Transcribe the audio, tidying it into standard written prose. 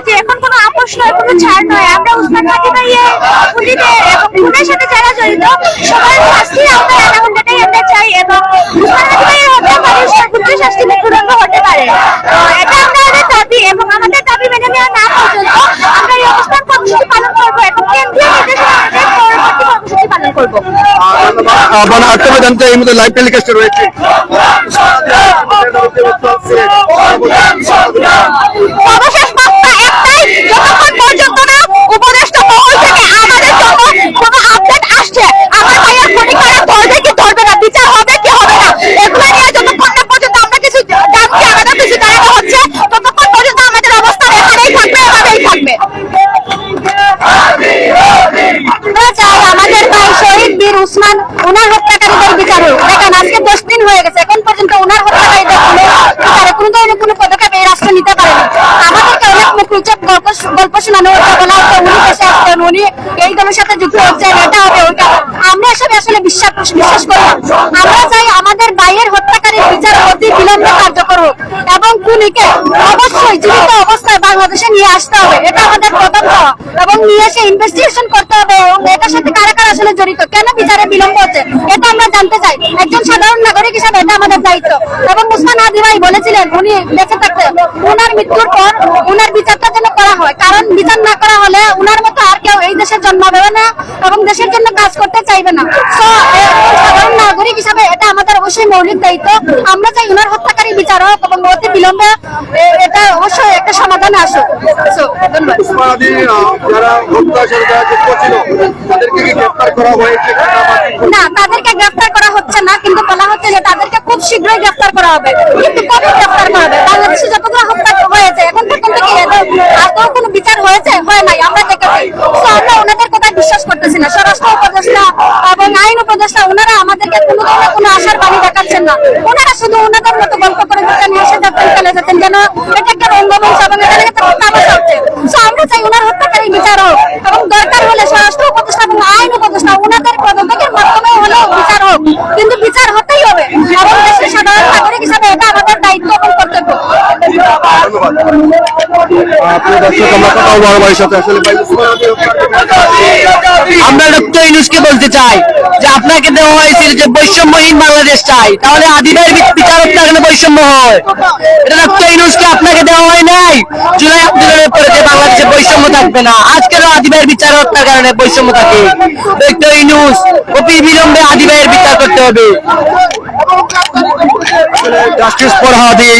যে এখন কোনো আপোষ নয়, কোনো ছাড় নয়। আমরা উসমান হাদি ভাইয়ের খুনিতে এবং খুনের সাথে যারা জড়িত সবার শাস্তি আমরা এটাই আমরা চাই, এবং উসমান হাদি ভাইয়ের হত্যাকারীর সর্বোচ্চ শাস্তি মৃত্যুদণ্ড হতে পারে। তো এটা আমাদের দাবি, এবং আমাদের দাবি মেনে নেওয়া না পর্যন্ত আমরা এই অবস্থান কর্মসূচি পালন করবো এবং কেন্দ্রীয় নির্দেশনা অনুযায়ী পরবর্তী কর্মসূচি পালন করবো। এই মধ্যে লাইভ টেলিকাস্ট রয়েছে। সর্বশেষ বার্তা একটাই, যতক্ষণ পর্যন্ত না উপদেষ্টা মহল থেকে আমাদের জন্য কোনো আপডেট আসছে, আমার ভাইয়ের খুনি কারা ধরবে কি ধরবে না, বিচার হবে কি হবে না, এগুলো নিয়ে যতক্ষণ না পর্যন্ত আমরা কিছু জানছি, আমাদের কিছু জানানো হচ্ছে, ততক্ষণ পর্যন্ত আমাদের অবস্থান এখানেই থাকবে, এভাবেই থাকবে। আমরা চাই আমাদের ভাই শহীদ বীর উসমান ওনার হত্যাকারীদের বিচার হোক। দেখেন আজকে 10 দিন হয়ে গেছে, এখন পর্যন্ত ওনার হত্যাকারীদের কোনো ধরনের কোনো পদক্ষেপ এই রাষ্ট্র নিতে পারেনি। আমাদেরকে অনেক মুখরোচক গল্প শোনানো হচ্ছে, বলা হচ্ছে উনি দেশে আসছেন, উনি এই দলের সাথে যুক্ত হচ্ছেন, এটা হবে ওইটা। আমরা এসব আসলে বিশ্বাস করি না। আমরা চাই আমাদের ভাইয়ের হত্যাকারীর বিচার অতি বিলম্বে কার্যকর হোক, এবং খুনিকে অবশ্যই জীবিত অবস্থায় বাংলাদেশে নিয়ে আসতে হবে। এটা আমাদের প্রথম পাওয়া, এবং নিয়ে এসে ইনভেস্টিগেশন করতে হবে, এবং এটার সাথে কারা কারা আসলে জড়িত, কেন বিচারে বিলম্ব হচ্ছে, এটা আমরা জানতে চাই। একজন সাধারণ নাগরিক হিসাবে এটা আমাদের দায়িত্ব। এবং উসমান হাদি ভাই বলেছিলেন উনি বেঁচে থাকতে উনার মৃত্যুর পর উনার বিচারটা যেন করা হয়, কারণ বিচার না করা হলে উনার মতো আর কেউ এই দেশে জন্মাবে না এবং দেশের জন্য কাজ করতে চাইবে না। তো সাধারণ নাগরিক হিসাবে এটা আমাদের অবশ্যই মৌলিক দায়িত্ব। আমরা চাই উনার হত্যাকারী বিচার হোক এবং অতি বিলম্বে এটা অবশ্যই একটা সমাধানে আসুক। ধন্যবাদ। না, তাদেরকে গ্রেফতার করা হচ্ছে না, কিন্তু বলা হচ্ছে যে তাদেরকে খুব শীঘ্রই গ্রেফতার করা হবে। কিন্তু কবে গ্রেফতার করা হবে? বাংলাদেশে যতগুলো হত্যা হয়েছে এখন পর্যন্ত কি আদৌ কোনো বিচার হয়েছে? হয় নাই, আমরা দেখেছি। তো আমরা ওনাদের কথা বিশ্বাস করতেছি না। স্বরাষ্ট্র উপদেষ্টা এবং আইন উপদেষ্টা ওনারা আমাদেরকে কোনো ধরনের কোনো আশার বাণী দেখাচ্ছেন না। ওনারা শুধু ওনাদের মতো গল্প করে দিচ্ছেন, হেসে যাচ্ছেন, চলে যাচ্ছেন, যেন এটা একটা রঙ্গমঞ্চ এবং এটা একটা তামাশা হচ্ছে। তো আমরা চাই ওনার হত্যাকারী বিচার হোক, এবং দরকার হলে স্বরাষ্ট্র উপদেষ্টা এবং আইন উপদেষ্টা ওনাদের পদক্ষেপের মাধ্যমে হলেও বিচার হোক, কিন্তু বিচার হতেই হবে। এবং দেশের সাধারণ নাগরিক হিসাবে এটা আমাদের দায়িত্ব এবং কর্তব্য। আমরা ডক্টর ইউনূসকে বলতে চাই যে আপনাকে দেওয়া হয়েছিল যে বৈষম্যহীন বাংলাদেশ চাই, তাহলে আদি ভাইয়ের বিচার কেন বৈষম্য হয়? এটা ডক্টর ইউনূসকে আপনাকে দেওয়া হয় নাই। জুলাই আন্দোলনের পরে যে বাংলাদেশে বৈষম্য থাকবে না, আজকের আদি ভাইয়ের বিচার হত্যার কারণে বৈষম্য থাকে। ডক্টর ইউনূস অতি বিলম্বে আদি ভাইয়ের বিচার করতে হবে। Justice for Hadi